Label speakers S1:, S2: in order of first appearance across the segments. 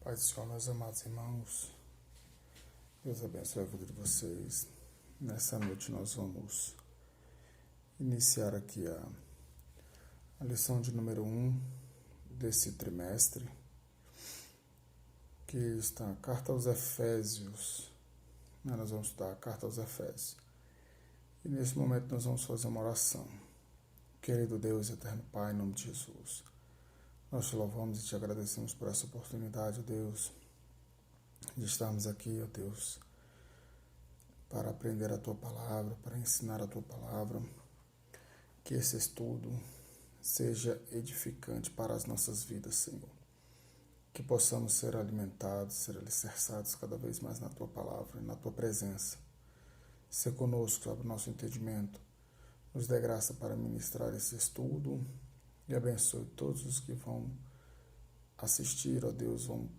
S1: Pai do Senhor, meus amados irmãos, Deus abençoe a vida de vocês. Nessa noite nós vamos iniciar aqui a lição de número 1 desse trimestre, que está a Carta aos Efésios. Nós vamos estudar a Carta aos Efésios. E nesse momento nós vamos fazer uma oração. Querido Deus, eterno Pai, em nome de Jesus, nós te louvamos e te agradecemos por essa oportunidade, Deus, de estarmos aqui, ó Deus, para aprender a Tua Palavra, para ensinar a Tua Palavra. Que esse estudo seja edificante para as nossas vidas, Senhor. Que possamos ser alimentados, ser alicerçados cada vez mais na Tua Palavra, na Tua presença. Ser conosco, sobre o nosso entendimento. Nos dê graça para ministrar esse estudo e abençoe todos os que vão assistir, ó Deus, vão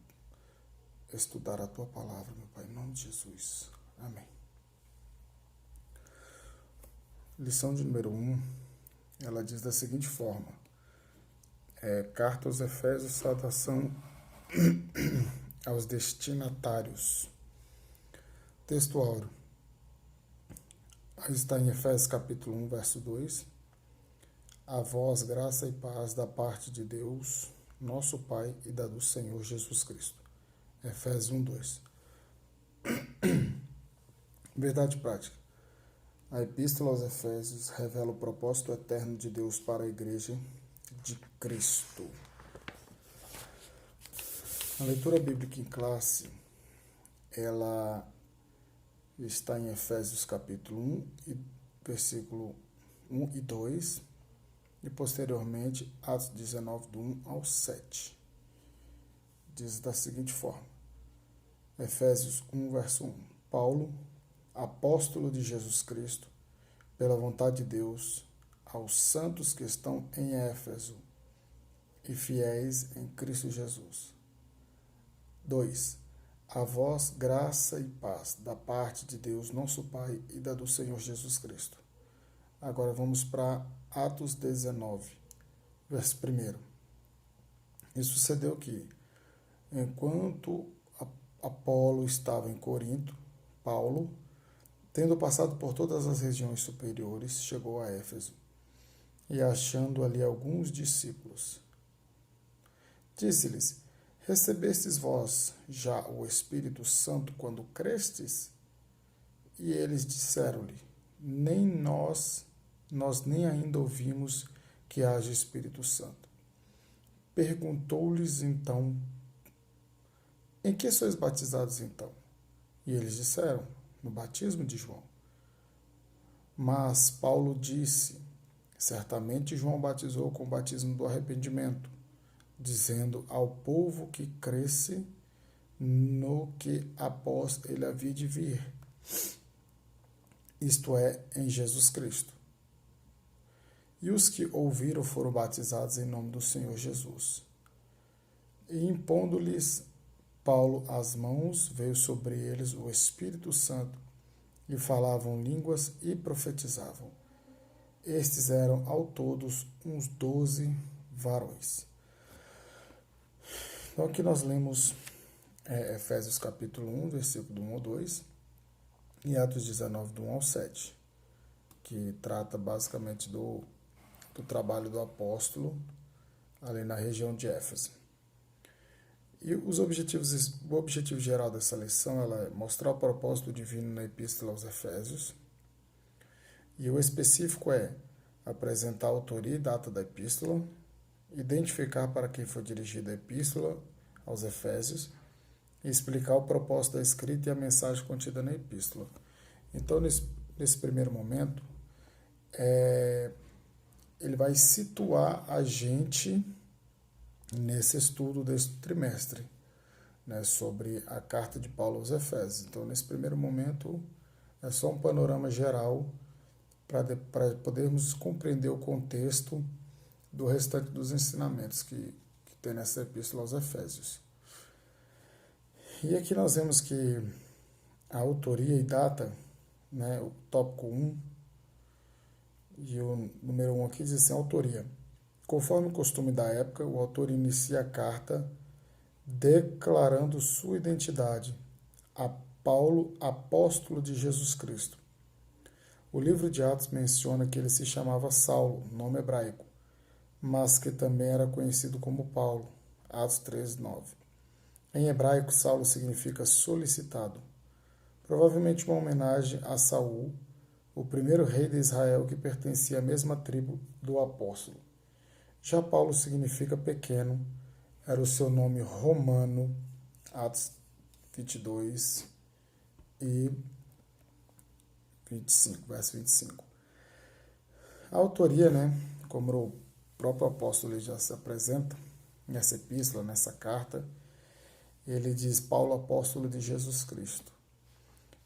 S1: estudar a Tua Palavra, meu Pai, em nome de Jesus. Amém. Lição de número 1, ela diz da seguinte forma: Carta aos Efésios, saudação aos destinatários. Texto áureo. Está em Efésios capítulo 1, verso 2. A vós, graça e paz da parte de Deus, nosso Pai, e da do Senhor Jesus Cristo. Efésios 1, 2. Verdade prática. A Epístola aos Efésios revela o propósito eterno de Deus para a Igreja de Cristo. A leitura bíblica em classe, ela está em Efésios capítulo 1, versículo 1 e 2, e posteriormente Atos 19, do 1 ao 7. Diz da seguinte forma: Efésios 1, verso 1. Paulo, apóstolo de Jesus Cristo, pela vontade de Deus, aos santos que estão em Éfeso e fiéis em Cristo Jesus. 2. A vós, graça e paz da parte de Deus, nosso Pai, e da do Senhor Jesus Cristo. Agora vamos para Atos 19, verso 1. E sucedeu que, enquanto Apolo estava em Corinto, Paulo, tendo passado por todas as regiões superiores, chegou a Éfeso, e achando ali alguns discípulos, disse-lhes: Recebestes vós já o Espírito Santo quando crestes? E eles disseram-lhe: Nem nós nem ainda ouvimos que haja Espírito Santo. Perguntou-lhes então: Em que sois batizados então? E eles disseram: No batismo de João. Mas Paulo disse: Certamente João batizou com o batismo do arrependimento, dizendo ao povo que cresce no que após ele havia de vir, isto é, em Jesus Cristo. E os que ouviram foram batizados em nome do Senhor Jesus. E impondo-lhes Paulo as mãos, veio sobre eles o Espírito Santo, e falavam línguas e profetizavam. Estes eram ao todos uns 12 varões. Então aqui nós lemos Efésios capítulo 1, versículo do 1 ao 2, e Atos 19, do 1 ao 7, que trata basicamente do trabalho do apóstolo ali na região de Éfeso. E o objetivo geral dessa lição ela é mostrar o propósito divino na Epístola aos Efésios, e o específico é apresentar a autoria e data da Epístola, identificar para quem foi dirigida a Epístola aos Efésios e explicar o propósito da escrita e a mensagem contida na Epístola. Então, nesse primeiro momento, ele vai situar a gente nesse estudo desse trimestre, né, sobre a carta de Paulo aos Efésios. Então, nesse primeiro momento, é só um panorama geral para podermos compreender o contexto do restante dos ensinamentos que tem nessa epístola aos Efésios. E aqui nós vemos que a autoria e data, né, o tópico 1 e o número 1 aqui diz assim: autoria. Conforme o costume da época, o autor inicia a carta declarando sua identidade a Paulo, apóstolo de Jesus Cristo. O livro de Atos menciona que ele se chamava Saulo, nome hebraico, mas que também era conhecido como Paulo, Atos 13:9. Em hebraico, Saulo significa solicitado, provavelmente uma homenagem a Saul, o primeiro rei de Israel que pertencia à mesma tribo do apóstolo. Já Paulo significa pequeno, era o seu nome romano, Atos 22 e 25, verso 25. A autoria, como o próprio apóstolo já se apresenta nessa epístola, nessa carta, ele diz Paulo, apóstolo de Jesus Cristo.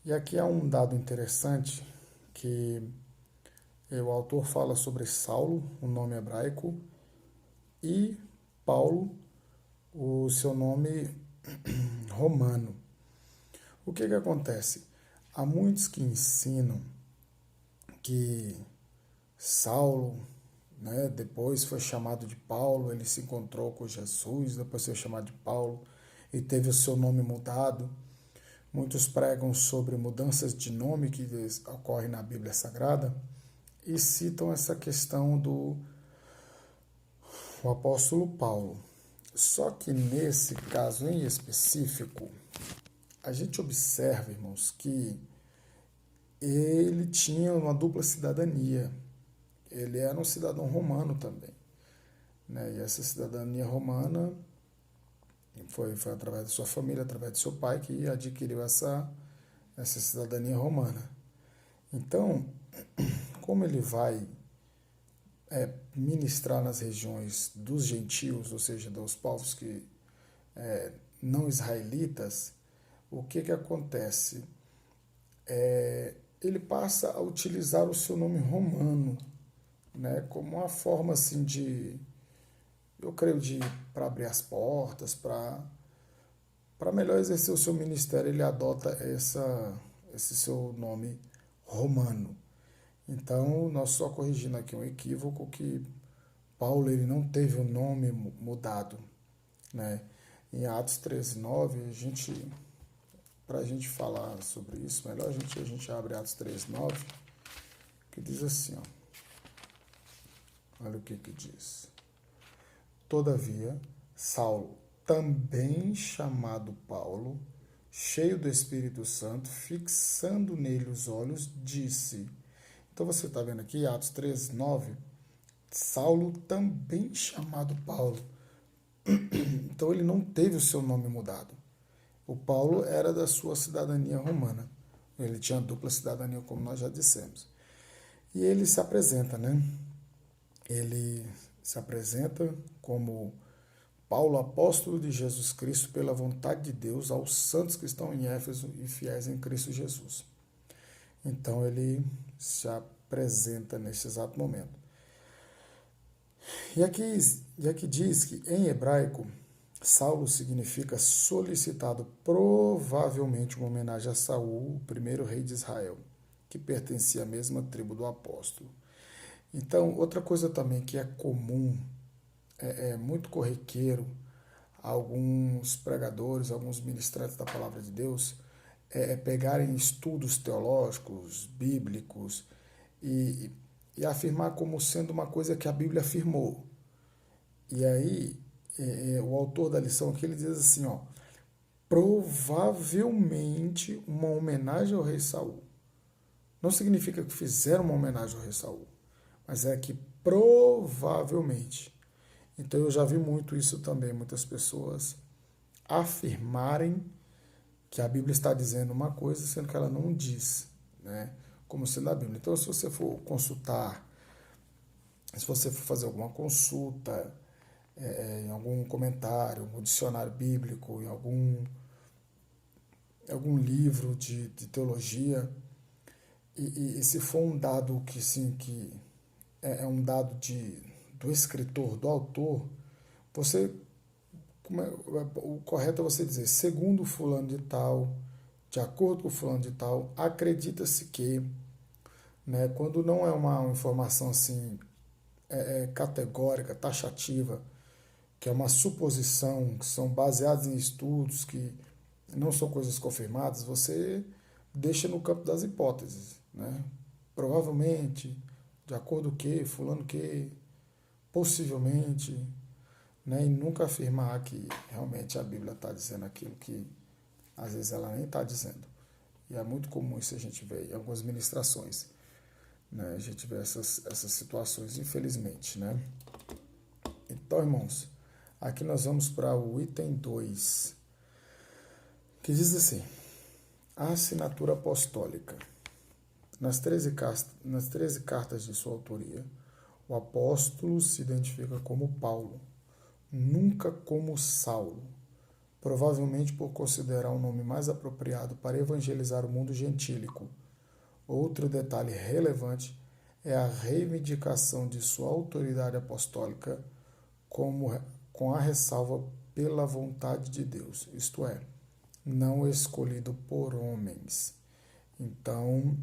S1: E aqui há um dado interessante que o autor fala sobre Saulo, o nome hebraico, e Paulo, o seu nome romano. O que acontece? Há muitos que ensinam que Saulo, depois foi chamado de Paulo, ele se encontrou com Jesus, depois foi chamado de Paulo e teve o seu nome mudado. Muitos pregam sobre mudanças de nome que ocorrem na Bíblia Sagrada e citam essa questão do apóstolo Paulo. Só que nesse caso em específico, a gente observa, irmãos, que ele tinha uma dupla cidadania. Ele era um cidadão romano também. E essa cidadania romana foi através da sua família, através do seu pai, que adquiriu essa cidadania romana. Então, como ele vai ministrar nas regiões dos gentios, ou seja, dos povos que não israelitas, o que acontece? Ele passa a utilizar o seu nome romano, como uma forma assim de, eu creio, para abrir as portas, para melhor exercer o seu ministério, ele adota esse seu nome romano. Então, nós só corrigindo aqui um equívoco, que Paulo ele não teve o nome mudado. Em Atos 13:9, para a gente falar sobre isso, melhor a gente abre Atos 13:9, que diz assim, olha o que diz. Todavia, Saulo, também chamado Paulo, cheio do Espírito Santo, fixando nele os olhos, disse... Então você está vendo aqui, Atos 13:9, Saulo, também chamado Paulo. Então ele não teve o seu nome mudado. O Paulo era da sua cidadania romana. Ele tinha dupla cidadania, como nós já dissemos. E ele se apresenta, Ele se apresenta como Paulo, apóstolo de Jesus Cristo, pela vontade de Deus, aos santos que estão em Éfeso e fiéis em Cristo Jesus. Então ele se apresenta nesse exato momento. E aqui diz que em hebraico, Saulo significa solicitado, provavelmente uma homenagem a Saul, o primeiro rei de Israel, que pertencia à mesma tribo do apóstolo. Então, outra coisa também que é comum, é muito corriqueiro, alguns pregadores, alguns ministrantes da palavra de Deus, pegarem estudos teológicos, bíblicos, e afirmar como sendo uma coisa que a Bíblia afirmou. E aí, o autor da lição aqui, ele diz assim, provavelmente uma homenagem ao rei Saul. Não significa que fizeram uma homenagem ao rei Saul, mas é que provavelmente. Então eu já vi muito isso também, muitas pessoas afirmarem que a Bíblia está dizendo uma coisa, sendo que ela não diz, como sendo a Bíblia. Então, se você for consultar, se você for fazer alguma consulta, em algum comentário, algum dicionário bíblico, em algum livro de teologia, e se for um dado que, sim, que é um dado do escritor, do autor, o correto é você dizer, segundo fulano de tal, de acordo com fulano de tal, acredita-se que, quando não é uma informação assim categórica, taxativa, que é uma suposição, que são baseadas em estudos, que não são coisas confirmadas, você deixa no campo das hipóteses, né? Provavelmente, de acordo com que, fulano que, possivelmente, né? E nunca afirmar que realmente a Bíblia está dizendo aquilo que às vezes ela nem está dizendo. E é muito comum isso a gente ver em algumas ministrações, né? A gente vê essas situações, infelizmente, né? Então, irmãos, aqui nós vamos para o item 2, que diz assim: a assinatura apostólica. Nas 13 cartas de sua autoria, o apóstolo se identifica como Paulo, nunca como Saulo, provavelmente por considerar o nome mais apropriado para evangelizar o mundo gentílico. Outro detalhe relevante é a reivindicação de sua autoridade apostólica com a ressalva pela vontade de Deus, isto é, não escolhido por homens. Então,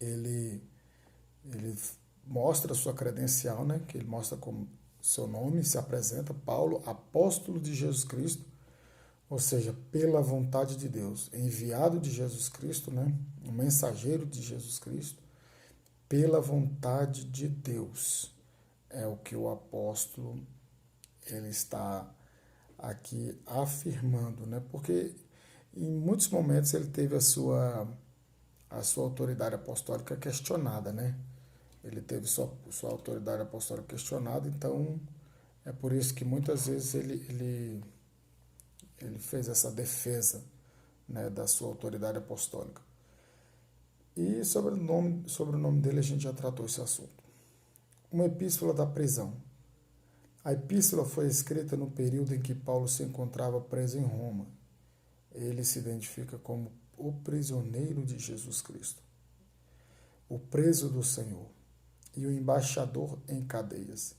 S1: ele mostra sua credencial, né? Que ele mostra como seu nome, se apresenta, Paulo, apóstolo de Jesus Cristo, ou seja, pela vontade de Deus, enviado de Jesus Cristo, né? Um mensageiro de Jesus Cristo, pela vontade de Deus. É o que o apóstolo ele está aqui afirmando, né? Porque em muitos momentos ele teve a sua autoridade apostólica questionada, né? Ele teve sua autoridade apostólica questionada, então é por isso que muitas vezes ele fez essa defesa, né, da sua autoridade apostólica. E sobre o nome dele a gente já tratou esse assunto. Uma epístola da prisão. A epístola foi escrita no período em que Paulo se encontrava preso em Roma. Ele se identifica como o prisioneiro de Jesus Cristo, o preso do Senhor e o embaixador em cadeias.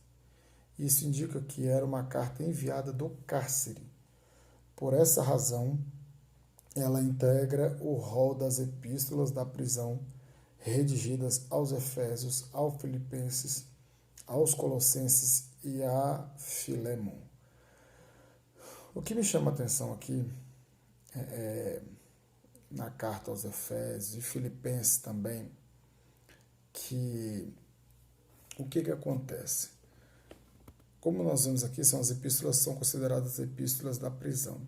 S1: Isso indica que era uma carta enviada do cárcere. Por essa razão, ela integra o rol das epístolas da prisão redigidas aos Efésios, aos Filipenses, aos Colossenses e a Filemon. O que me chama a atenção aqui na carta aos Efésios e Filipenses também, que o que acontece? Como nós vemos aqui, são consideradas epístolas da prisão.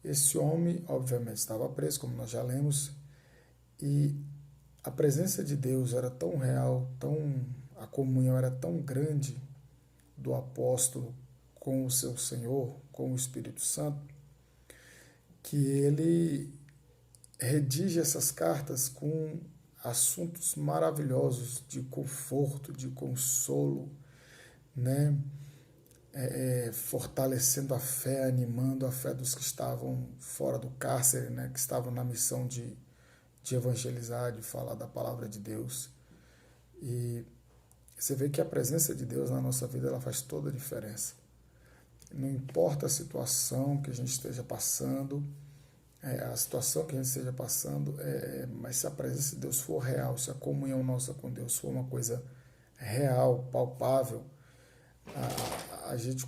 S1: Esse homem, obviamente, estava preso, como nós já lemos, e a presença de Deus era tão real, a comunhão era tão grande do apóstolo com o seu Senhor, com o Espírito Santo, que ele redige essas cartas com assuntos maravilhosos de conforto, de consolo, né? Fortalecendo a fé, animando a fé dos que estavam fora do cárcere, né? Que estavam na missão de evangelizar, de falar da palavra de Deus. E você vê que a presença de Deus na nossa vida ela faz toda a diferença. Não importa a situação que a gente esteja passando, mas se a presença de Deus for real, se a comunhão nossa com Deus for uma coisa real, palpável, a gente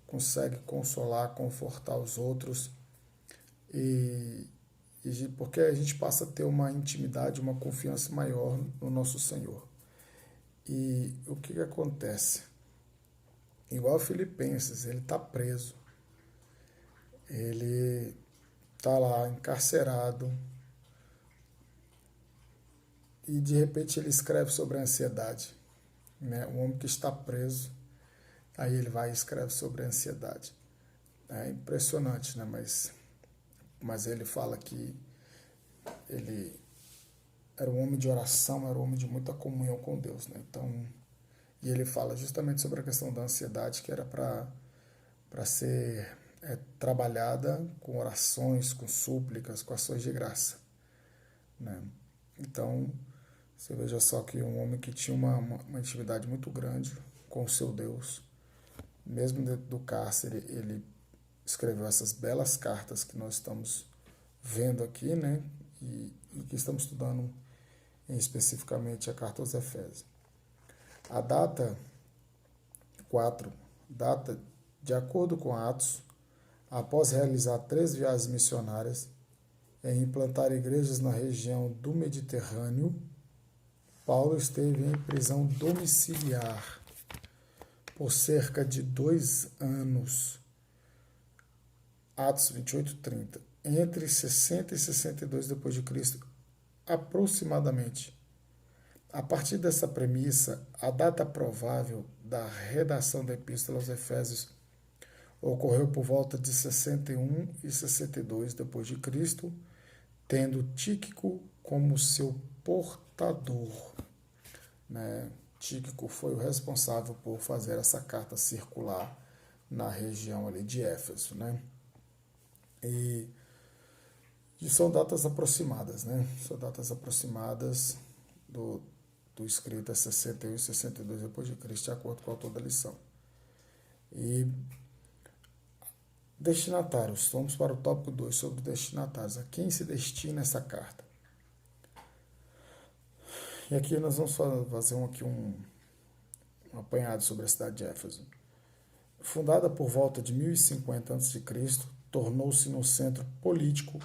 S1: consegue consolar, confortar os outros, porque a gente passa a ter uma intimidade, uma confiança maior no nosso Senhor. E o que acontece? Igual Filipenses, ele está preso, ele está lá encarcerado, e de repente ele escreve sobre a ansiedade, né? Um homem que está preso, aí ele vai e escreve sobre a ansiedade. É impressionante, né? Mas ele fala que ele era um homem de oração, era um homem de muita comunhão com Deus, né? Então, e ele fala justamente sobre a questão da ansiedade, que era para ser trabalhada com orações, com súplicas, com ações de graça, né? Então, você veja só que um homem que tinha uma intimidade muito grande com o seu Deus, mesmo dentro do cárcere, ele escreveu essas belas cartas que nós estamos vendo aqui, né? E que estamos estudando especificamente a carta aos Efésios. A data De acordo com Atos, após realizar 3 viagens missionárias e implantar igrejas na região do Mediterrâneo, Paulo esteve em prisão domiciliar por cerca de 2 anos. Atos 28:30. Entre 60 e 62 d.C., aproximadamente. A partir dessa premissa, a data provável da redação da Epístola aos Efésios ocorreu por volta de 61 e 62 d.C., tendo Tíquico como seu portador. Tíquico foi o responsável por fazer essa carta circular na região ali de Éfeso. E são datas aproximadas, São datas aproximadas do escrito a 61 e 62 d.C., de acordo com o autor da lição. E destinatários. Vamos para o tópico 2 sobre destinatários. A quem se destina essa carta? E aqui nós vamos fazer um apanhado sobre a cidade de Éfeso. Fundada por volta de 1050 a.C., tornou-se no centro político,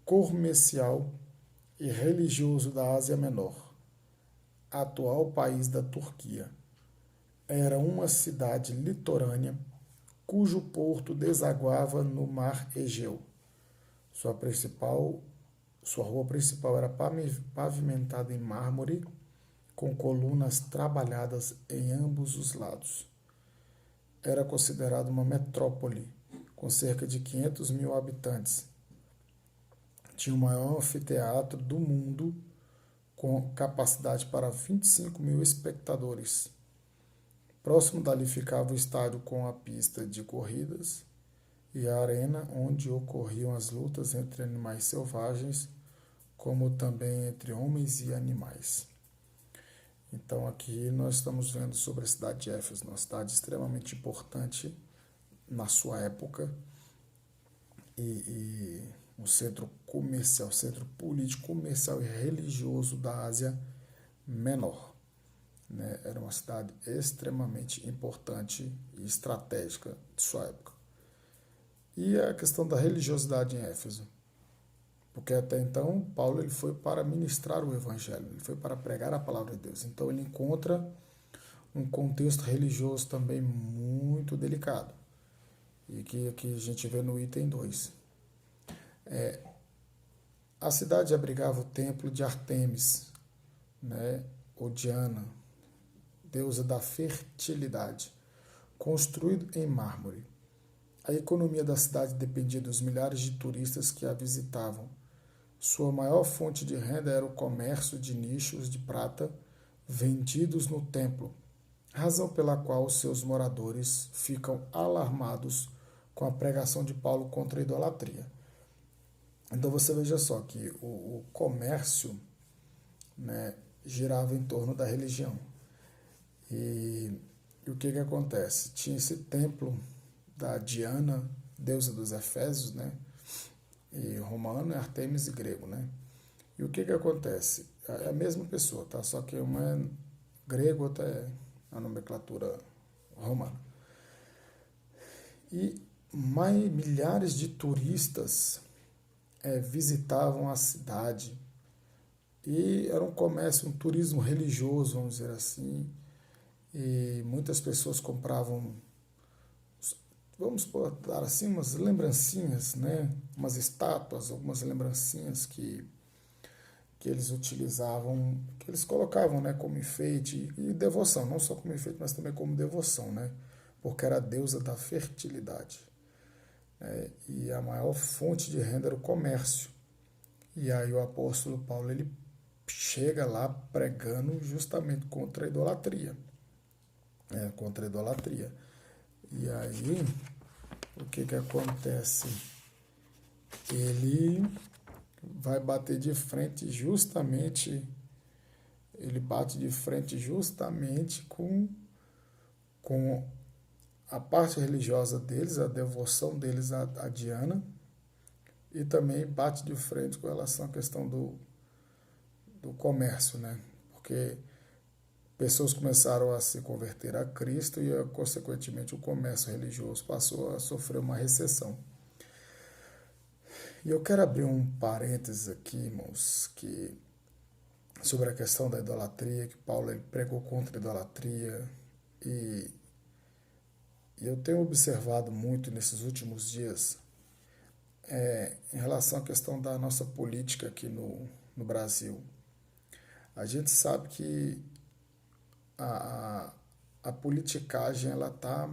S1: comercial e religioso da Ásia Menor, atual país da Turquia. Era uma cidade litorânea cujo porto desaguava no mar Egeu. Sua rua principal era pavimentada em mármore, com colunas trabalhadas em ambos os lados. Era considerada uma metrópole, com cerca de 500 mil habitantes. Tinha o maior anfiteatro do mundo, com capacidade para 25 mil espectadores. Próximo dali ficava o estádio com a pista de corridas e a arena onde ocorriam as lutas entre animais selvagens, como também entre homens e animais. Então aqui nós estamos vendo sobre a cidade de Éfeso, uma cidade extremamente importante na sua época e um centro comercial, centro político, comercial e religioso da Ásia Menor. Era uma cidade extremamente importante e estratégica de sua época. E a questão da religiosidade em Éfeso. Porque até então, Paulo ele foi para ministrar o evangelho, ele foi para pregar a palavra de Deus. Então ele encontra um contexto religioso também muito delicado. E que aqui a gente vê no item 2. A cidade abrigava o templo de Artemis, ou Diana, deusa da fertilidade, construído em mármore. A economia da cidade dependia dos milhares de turistas que a visitavam. Sua maior fonte de renda era o comércio de nichos de prata vendidos no templo, razão pela qual seus moradores ficam alarmados com a pregação de Paulo contra a idolatria. Então você veja só que o comércio girava em torno da religião. E o que acontece? Tinha esse templo da Diana, deusa dos Efésios, e romano é Artemis e grego, E o que acontece? É a mesma pessoa, tá? Só que uma é grego, outra é a nomenclatura romana. E milhares de turistas visitavam a cidade. E era um comércio, um turismo religioso, vamos dizer assim. E muitas pessoas compravam, vamos botar assim, umas lembrancinhas, umas estátuas, algumas lembrancinhas que eles utilizavam, que eles colocavam como enfeite e devoção, não só como enfeite, mas também como devoção, porque era a deusa da fertilidade. E a maior fonte de renda era o comércio. E aí o apóstolo Paulo ele chega lá pregando justamente contra a idolatria. Contra a idolatria. E aí, o que acontece? Ele vai bater de frente justamente, ele bate de frente justamente com a parte religiosa deles, a devoção deles a Diana, e também bate de frente com relação à questão do comércio, porque pessoas começaram a se converter a Cristo e, consequentemente, o comércio religioso passou a sofrer uma recessão. E eu quero abrir um parênteses aqui, irmãos, sobre a questão da idolatria, que Paulo ele pregou contra a idolatria, e eu tenho observado muito nesses últimos dias em relação à questão da nossa política aqui no Brasil. A gente sabe que a politicagem ela tá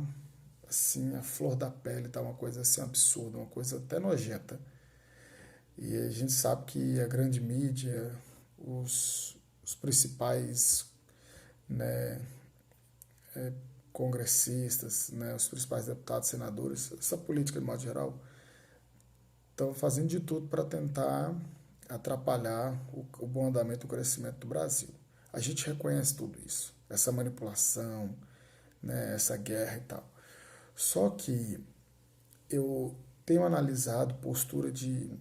S1: assim, a flor da pele, tá uma coisa assim absurda, uma coisa até nojenta. E a gente sabe que a grande mídia, os principais, né, congressistas, né, os principais deputados, senadores, essa política de modo geral, estão fazendo de tudo para tentar atrapalhar o bom andamento, o crescimento do Brasil. A gente reconhece tudo isso, essa manipulação, né, essa guerra e tal. Só que eu tenho analisado postura de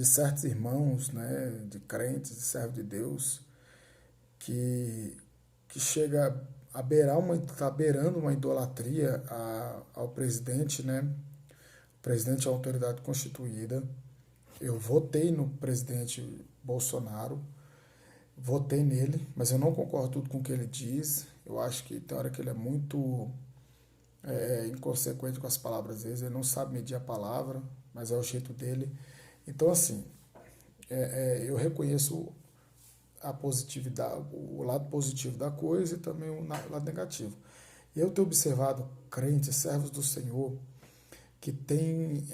S1: certos irmãos, né, de crentes, de servos de Deus, que chega a beirar está beirando uma idolatria ao presidente, né? O presidente é a autoridade constituída. Eu votei no presidente Bolsonaro, votei nele, mas eu não concordo tudo com o que ele diz. Eu acho que tem hora que ele é muito inconsequente com as palavras, às vezes ele não sabe medir a palavra, mas é o jeito dele. Então, assim, eu reconheço a positividade, o lado positivo da coisa e também o lado negativo. Eu tenho observado crentes, servos do Senhor, que tem,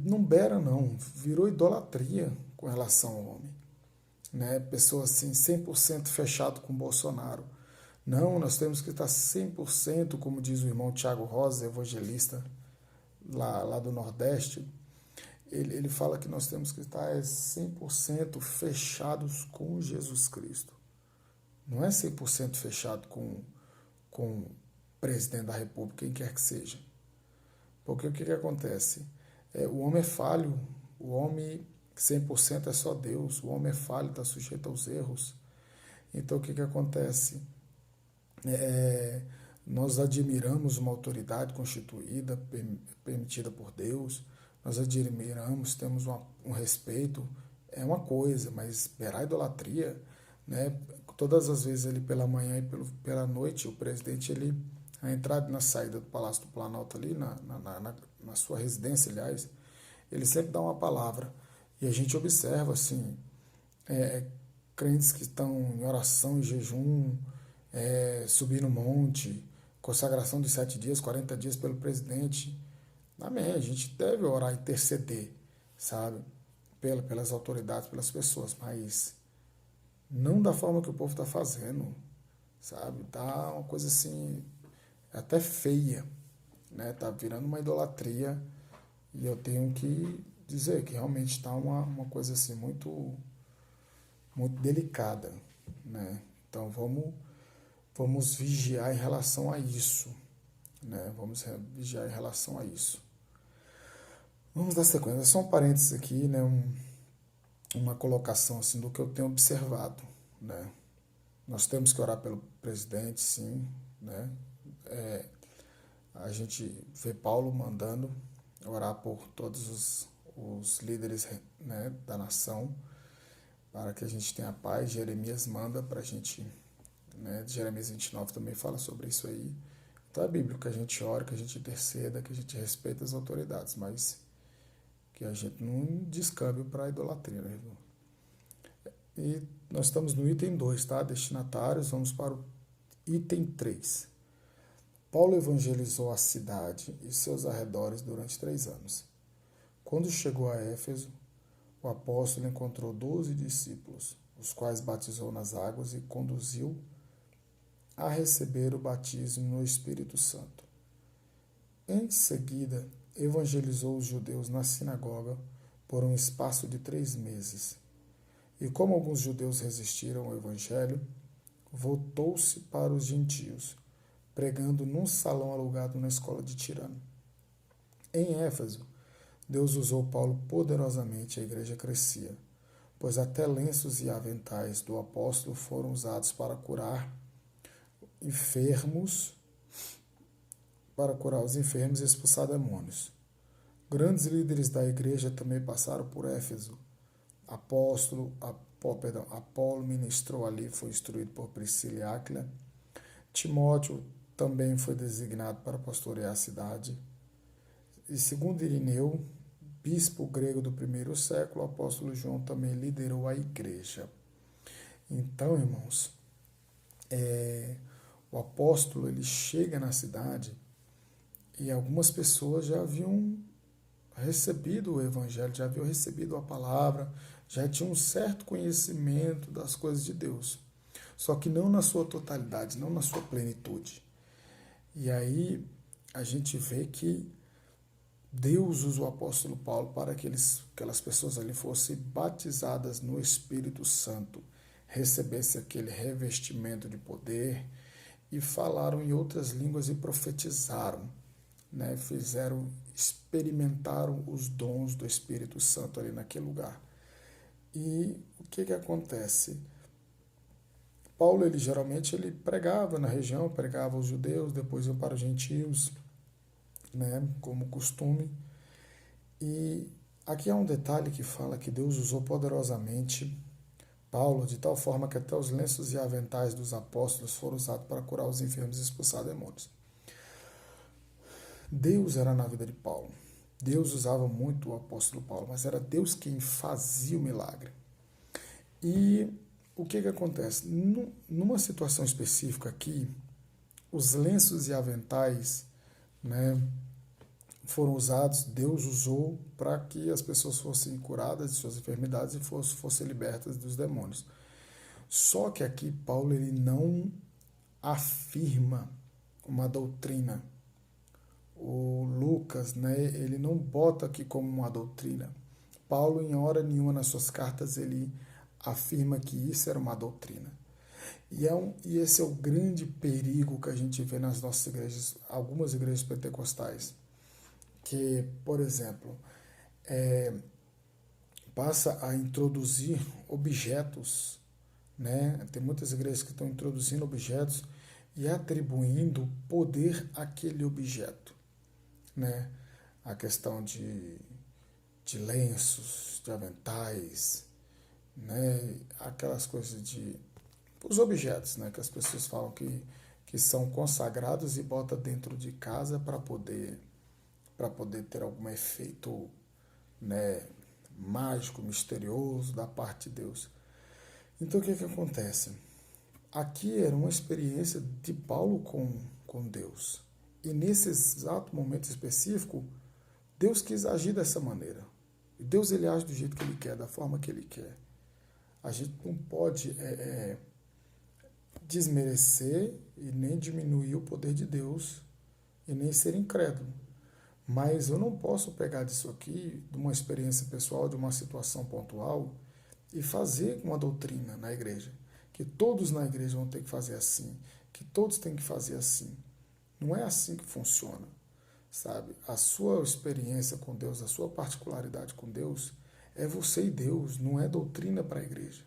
S1: não beira não, virou idolatria com relação ao homem. Né? Pessoas assim, 100% fechado com Bolsonaro. Não, nós temos que estar 100%, como diz o irmão Tiago Rosa, evangelista lá do Nordeste. Ele fala que nós temos que estar 100% fechados com Jesus Cristo. Não é 100% fechado com o presidente da República, quem quer que seja. Porque o que acontece? O homem é falho, o homem 100% é só Deus, o homem é falho, está sujeito aos erros. Então o que acontece? Nós admiramos uma autoridade constituída, permitida por Deus, nós admiramos, temos um respeito, é uma coisa, mas beirar idolatria, né? Todas as vezes ali pela manhã e pela noite, o presidente, a entrada e na saída do Palácio do Planalto ali, na sua residência, aliás, ele sempre dá uma palavra. E a gente observa, assim, crentes que estão em oração e jejum, subir no monte, consagração de 7 dias, 40 dias pelo presidente. Amém, a gente deve orar e interceder, sabe? Pelas autoridades, pelas pessoas, mas não da forma que o povo está fazendo, sabe? Tá uma coisa assim, até feia, né? Tá virando uma idolatria e eu tenho que dizer que realmente está uma coisa assim muito, muito delicada, né? Então vamos vigiar em relação a isso, né? Vamos vigiar em relação a isso. Vamos dar sequência. Só um parênteses aqui, né? Uma colocação assim do que eu tenho observado, né? Nós temos que orar pelo presidente, sim, né? A gente vê Paulo mandando orar por todos os líderes, né, da nação, para que a gente tenha paz. Jeremias manda para a gente, né? Jeremias 29 também fala sobre isso aí. Então é bíblico que a gente ore, que a gente interceda, que a gente respeite as autoridades, mas que a gente não descambe para a idolatria, né, irmão? E nós estamos no item 2, tá? Destinatários, vamos para o item 3. Paulo evangelizou a cidade e seus arredores durante 3 anos. Quando chegou a Éfeso, o apóstolo encontrou 12 discípulos, os quais batizou nas águas e conduziu a receber o batismo no Espírito Santo. Em seguida, evangelizou os judeus na sinagoga por um espaço de 3 meses. E como alguns judeus resistiram ao evangelho, voltou-se para os gentios, pregando num salão alugado na escola de Tirano. Em Éfeso, Deus usou Paulo poderosamente e a igreja crescia. pois até lenços e aventais do apóstolo foram usados para curar enfermos, e expulsar demônios. Grandes líderes da igreja também passaram por Éfeso. Apolo ministrou ali, foi instruído por Priscila e Áquila. Timóteo também foi designado para pastorear a cidade. E segundo Irineu, bispo grego do primeiro século, o apóstolo João também liderou a igreja. Então, irmãos, o apóstolo ele chega na cidade e algumas pessoas já haviam recebido o evangelho, já haviam recebido a palavra, já tinham um certo conhecimento das coisas de Deus, só que não na sua totalidade, não na sua plenitude. E aí a gente vê que Deus usa o apóstolo Paulo para que aquelas pessoas ali fossem batizadas no Espírito Santo, recebessem aquele revestimento de poder e falaram em outras línguas e profetizaram, né? Experimentaram os dons do Espírito Santo ali naquele lugar. E o que acontece? Paulo, geralmente pregava na região, pregava aos judeus, depois ia para os gentios, né, como costume. E aqui há um detalhe que fala que Deus usou poderosamente Paulo, de tal forma que até os lenços e aventais dos apóstolos foram usados para curar os enfermos e expulsar demônios. Deus era na vida de Paulo. Deus usava muito o apóstolo Paulo, mas era Deus quem fazia o milagre. E o que acontece? Numa situação específica aqui, os lenços e aventais, né, foram usados, Deus usou para que as pessoas fossem curadas de suas enfermidades e fossem libertas dos demônios. Só que aqui Paulo ele não afirma uma doutrina. O Lucas, né, ele não bota aqui como uma doutrina. Paulo, em hora nenhuma nas suas cartas, ele afirma que isso era uma doutrina. E esse é o grande perigo que a gente vê nas nossas igrejas, algumas igrejas pentecostais, que, por exemplo, passa a introduzir objetos, né? Tem muitas igrejas que estão introduzindo objetos e atribuindo poder àquele objeto, né? A questão de lenços, de aventais, né? Aquelas coisas os objetos, né? Que as pessoas falam que são consagrados e bota dentro de casa para poder ter algum efeito, né, mágico, misterioso da parte de Deus. Então o que acontece? Aqui era uma experiência de Paulo com Deus. E nesse exato momento específico, Deus quis agir dessa maneira. E Deus ele age do jeito que ele quer, da forma que ele quer. A gente não pode desmerecer e nem diminuir o poder de Deus e nem ser incrédulo. Mas eu não posso pegar disso aqui, de uma experiência pessoal, de uma situação pontual, e fazer uma doutrina na igreja. Que todos na igreja vão ter que fazer assim, que todos têm que fazer assim. Não é assim que funciona, sabe? A sua experiência com Deus, a sua particularidade com Deus, é você e Deus, não é doutrina para a igreja.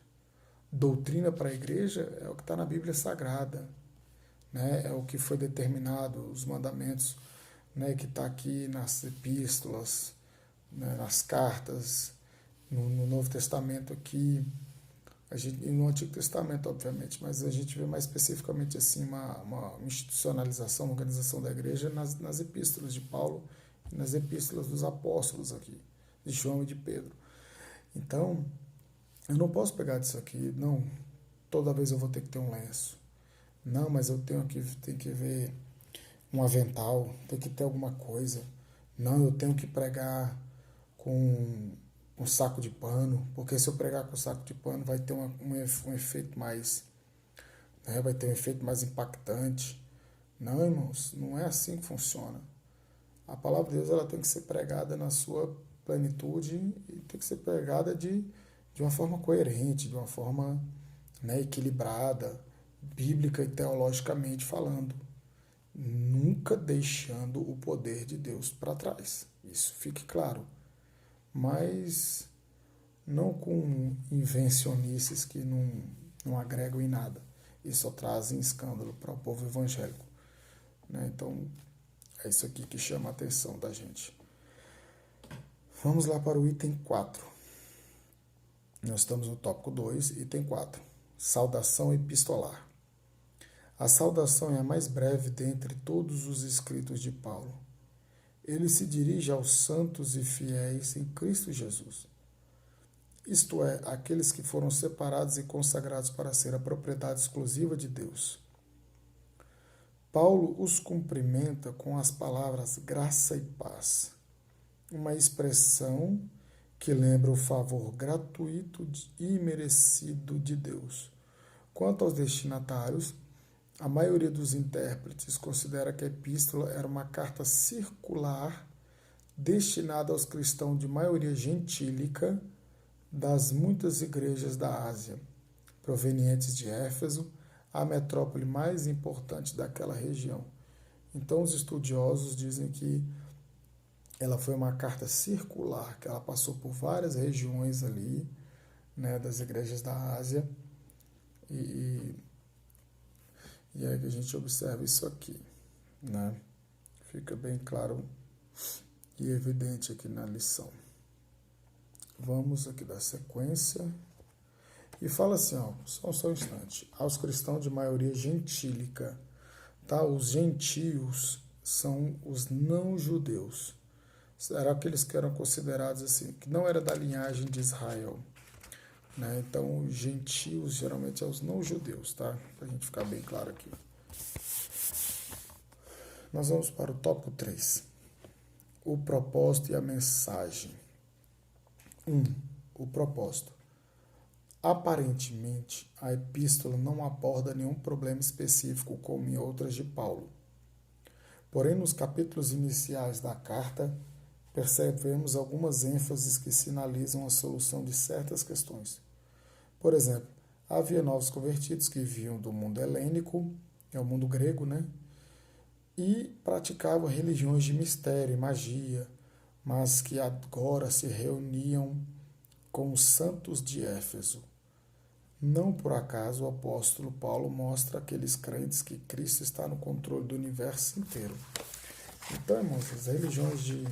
S1: Doutrina para a igreja é o que está na Bíblia Sagrada, né? É o que foi determinado, os mandamentos, né, que está aqui nas epístolas, né, nas cartas, no Novo Testamento aqui, e no Antigo Testamento, obviamente, mas a gente vê mais especificamente assim uma institucionalização, uma organização da igreja nas epístolas de Paulo e nas epístolas dos apóstolos aqui, de João e de Pedro. Então, eu não posso pegar disso aqui, não, toda vez eu vou ter que ter um lenço. Não, mas eu tenho que ver um avental, tem que ter alguma coisa. Não, eu tenho que pregar com um saco de pano, porque se eu pregar com saco de pano vai ter um efeito mais, né, vai ter um efeito mais impactante. Não, irmãos, não é assim que funciona. A palavra de Deus ela tem que ser pregada na sua plenitude e tem que ser pregada de uma forma coerente, de uma forma, né, equilibrada, bíblica e teologicamente falando. Nunca deixando o poder de Deus para trás. Isso fique claro. Mas não com invencionices que não agregam em nada e só trazem escândalo para o povo evangélico, né? Então, é isso aqui que chama a atenção da gente. Vamos lá para o item 4. Nós estamos no tópico 2, item 4. Saudação epistolar. A saudação é a mais breve dentre todos os escritos de Paulo. Ele se dirige aos santos e fiéis em Cristo Jesus, isto é, aqueles que foram separados e consagrados para ser a propriedade exclusiva de Deus. Paulo os cumprimenta com as palavras graça e paz, uma expressão que lembra o favor gratuito e merecido de Deus. Quanto aos destinatários, a maioria dos intérpretes considera que a epístola era uma carta circular destinada aos cristãos de maioria gentílica das muitas igrejas da Ásia, provenientes de Éfeso, a metrópole mais importante daquela região. Então, os estudiosos dizem que ela foi uma carta circular, que ela passou por várias regiões ali, né, das igrejas da Ásia, e aí que a gente observa isso aqui, né? Fica bem claro e evidente aqui na lição. Vamos aqui dar sequência. E fala assim, ó, só um instante. Aos cristãos de maioria gentílica, tá? Os gentios são os não-judeus. Eram aqueles que eram considerados assim, que não era da linhagem de Israel, né? Então, gentios geralmente são os não-judeus, tá? Pra gente ficar bem claro aqui. Nós vamos para o tópico 3. O propósito e a mensagem. 1. O propósito. Aparentemente, a epístola não aborda nenhum problema específico como em outras de Paulo. Porém, nos capítulos iniciais da carta, percebemos algumas ênfases que sinalizam a solução de certas questões. Por exemplo, havia novos convertidos que vinham do mundo helênico, que é o mundo grego, né? E praticavam religiões de mistério e magia, mas que agora se reuniam com os santos de Éfeso. Não por acaso o apóstolo Paulo mostra àqueles crentes que Cristo está no controle do universo inteiro. Então, irmãos, as religiões de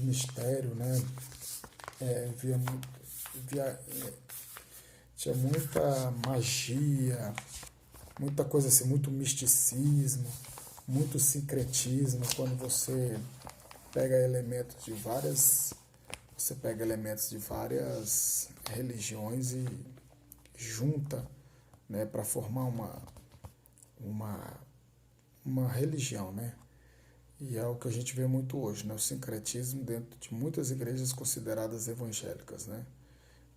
S1: mistério, né? Tinha muita magia, muita coisa assim, muito misticismo, muito sincretismo. Quando você pega elementos de várias religiões e junta, né, para formar uma religião, né? E é o que a gente vê muito hoje, né? O sincretismo dentro de muitas igrejas consideradas evangélicas, né?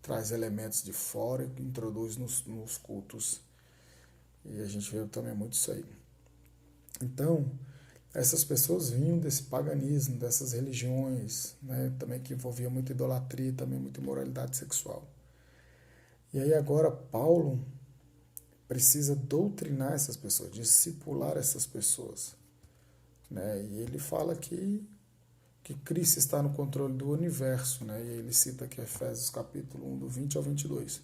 S1: Traz elementos de fora e introduz nos cultos. E a gente vê também muito isso aí. Então, essas pessoas vinham desse paganismo, dessas religiões, né? Também que envolvia muita idolatria, também muita imoralidade sexual. E aí agora Paulo precisa doutrinar essas pessoas, discipular essas pessoas, né? E ele fala que Cristo está no controle do universo, né? E ele cita aqui Efésios capítulo 1, do 20 ao 22.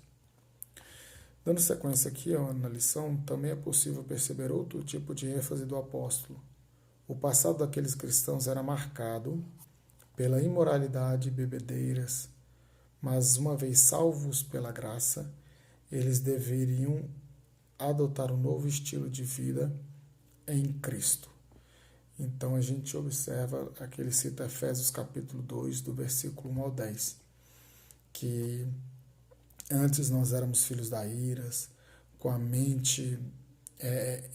S1: Dando sequência aqui ó, na lição, também é possível perceber outro tipo de ênfase do apóstolo. O passado daqueles cristãos era marcado pela imoralidade e bebedeiras, mas uma vez salvos pela graça, eles deveriam adotar um novo estilo de vida em Cristo. Então a gente observa, aqui ele cita Efésios capítulo 2, do versículo 1 ao 10, que antes nós éramos filhos da ira, com a mente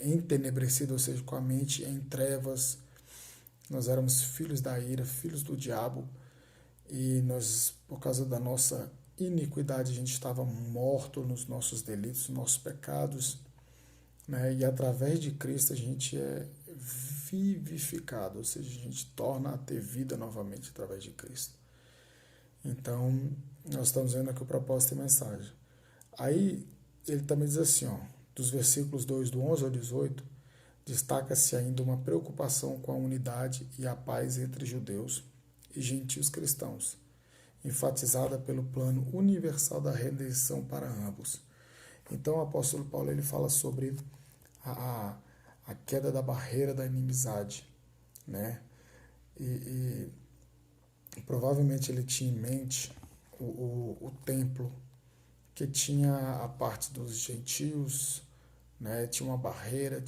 S1: entenebrecida, ou seja, com a mente em trevas. Nós éramos filhos da ira, filhos do diabo, e nós, por causa da nossa iniquidade, a gente estava morto nos nossos delitos, nos nossos pecados, né? E através de Cristo a gente é vivificado, ou seja, a gente torna a ter vida novamente através de Cristo. Então, nós estamos vendo aqui o propósito e a mensagem. Aí, ele também diz assim, ó, dos versículos 2, do 11 ao 18, destaca-se ainda uma preocupação com a unidade e a paz entre judeus e gentios cristãos, enfatizada pelo plano universal da redenção para ambos. Então o apóstolo Paulo ele fala sobre a queda da barreira da inimizade, né? E provavelmente ele tinha em mente o templo, que tinha a parte dos gentios, né? Tinha uma barreira,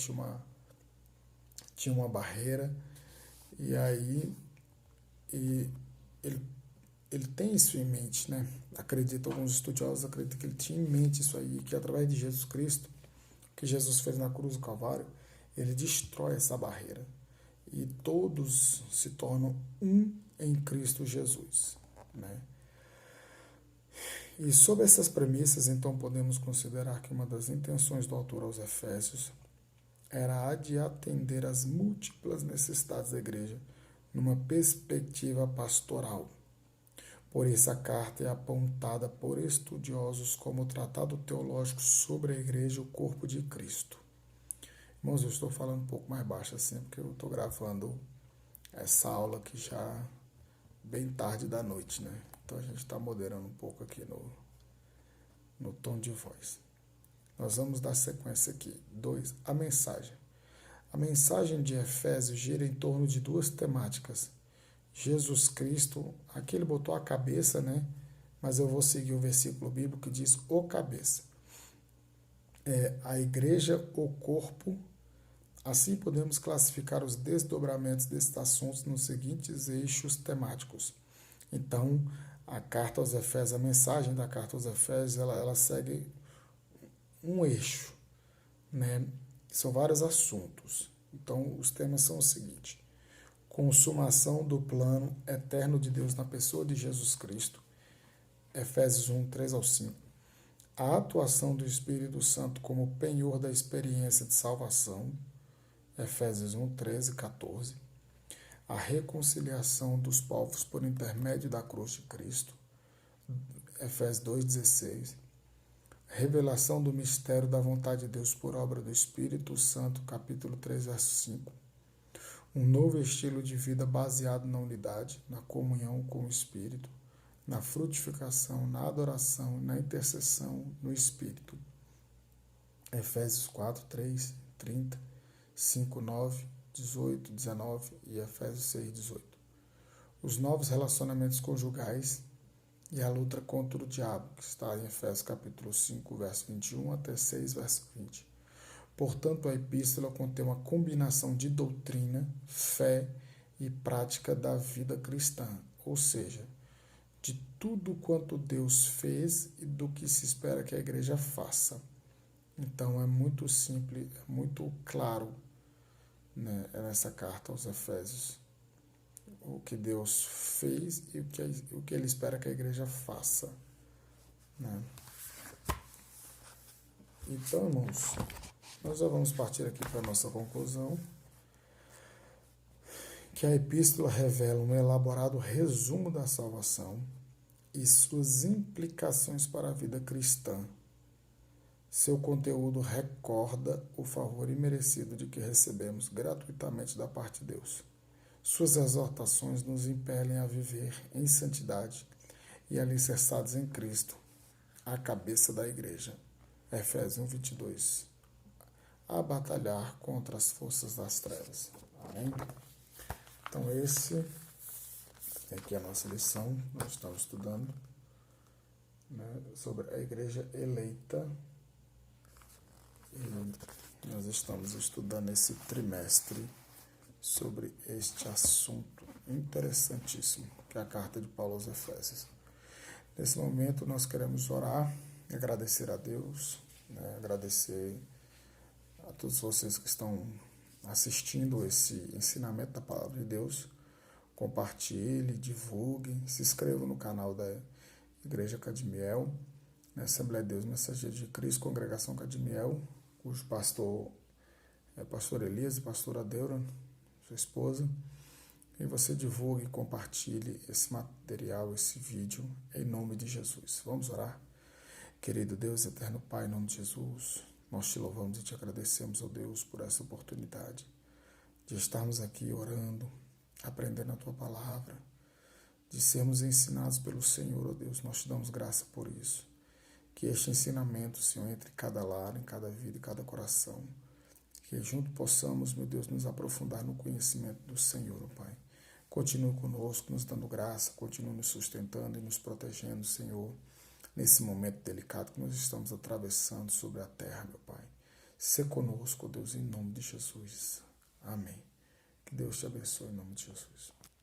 S1: e aí ele tem isso em mente, né? Alguns estudiosos acreditam que ele tinha em mente isso aí, que através de Jesus Cristo, que Jesus fez na cruz do Calvário, ele destrói essa barreira e todos se tornam um em Cristo Jesus, né? E sob essas premissas, então, podemos considerar que uma das intenções do autor aos Efésios era a de atender às múltiplas necessidades da igreja numa perspectiva pastoral. Por isso, a carta é apontada por estudiosos como tratado teológico sobre a igreja e o corpo de Cristo. Irmãos, eu estou falando um pouco mais baixo assim, porque eu estou gravando essa aula aqui já bem tarde da noite, né? Então a gente está moderando um pouco aqui no tom de voz. Nós vamos dar sequência aqui. 2. A mensagem. A mensagem de Efésios gira em torno de duas temáticas. Jesus Cristo, aqui ele botou a cabeça, né? Mas eu vou seguir o versículo bíblico que diz o cabeça. A igreja, o corpo. Assim podemos classificar os desdobramentos desses assuntos nos seguintes eixos temáticos. Então, a carta aos Efésios, a mensagem da carta aos Efésios, ela segue um eixo, né? São vários assuntos. Então, os temas são os seguintes: consumação do plano eterno de Deus na pessoa de Jesus Cristo, Efésios 1, 3 ao 5. A atuação do Espírito Santo como penhor da experiência de salvação, Efésios 1, 13 e 14. A reconciliação dos povos por intermédio da cruz de Cristo, Efésios 2, 16. Revelação do mistério da vontade de Deus por obra do Espírito Santo, capítulo 3, verso 5. Um novo estilo de vida baseado na unidade, na comunhão com o Espírito, na frutificação, na adoração, na intercessão no Espírito. Efésios 4, 3, 30, 5, 9, 18, 19 e Efésios 6, 18. Os novos relacionamentos conjugais e a luta contra o diabo, que está em Efésios capítulo 5, verso 21 até 6, verso 20. Portanto, a epístola contém uma combinação de doutrina, fé e prática da vida cristã, ou seja, de tudo quanto Deus fez e do que se espera que a igreja faça. Então, é muito simples, é muito claro, né, nessa carta aos Efésios o que Deus fez e o que Ele espera que a igreja faça, né? Então, irmãos, nós já vamos partir aqui para a nossa conclusão, que a epístola revela um elaborado resumo da salvação e suas implicações para a vida cristã. Seu conteúdo recorda o favor imerecido de que recebemos gratuitamente da parte de Deus. Suas exortações nos impelem a viver em santidade e alicerçados em Cristo, a cabeça da igreja. Efésios 1, 22. A batalhar contra as forças das trevas. Amém? Então, esse aqui é a nossa lição. Nós estamos estudando, né, sobre a igreja eleita. E nós estamos estudando esse trimestre sobre este assunto interessantíssimo, que é a carta de Paulo aos Efésios. Nesse momento, nós queremos orar, agradecer a Deus, né, agradecer a todos vocês que estão assistindo esse ensinamento da Palavra de Deus. Compartilhe, divulgue, se inscreva no canal da Igreja Cadmiel, na Assembleia de Deus Mensageiro de Cristo, Congregação Cadmiel, cujo pastor é pastor Elias e pastora Deura, sua esposa. E você divulgue e compartilhe esse material, esse vídeo, em nome de Jesus. Vamos orar? Querido Deus, eterno Pai, em nome de Jesus, nós te louvamos e te agradecemos, ó Deus, por essa oportunidade de estarmos aqui orando, aprendendo a Tua Palavra, de sermos ensinados pelo Senhor, ó Deus. Nós te damos graça por isso. Que este ensinamento, Senhor, entre em cada lar, em cada vida, em cada coração. Que junto possamos, meu Deus, nos aprofundar no conhecimento do Senhor, ó Pai. Continue conosco, nos dando graça, continue nos sustentando e nos protegendo, Senhor, nesse momento delicado que nós estamos atravessando sobre a terra, meu Pai. Se conosco, ó Deus, em nome de Jesus. Amém. Que Deus te abençoe em nome de Jesus.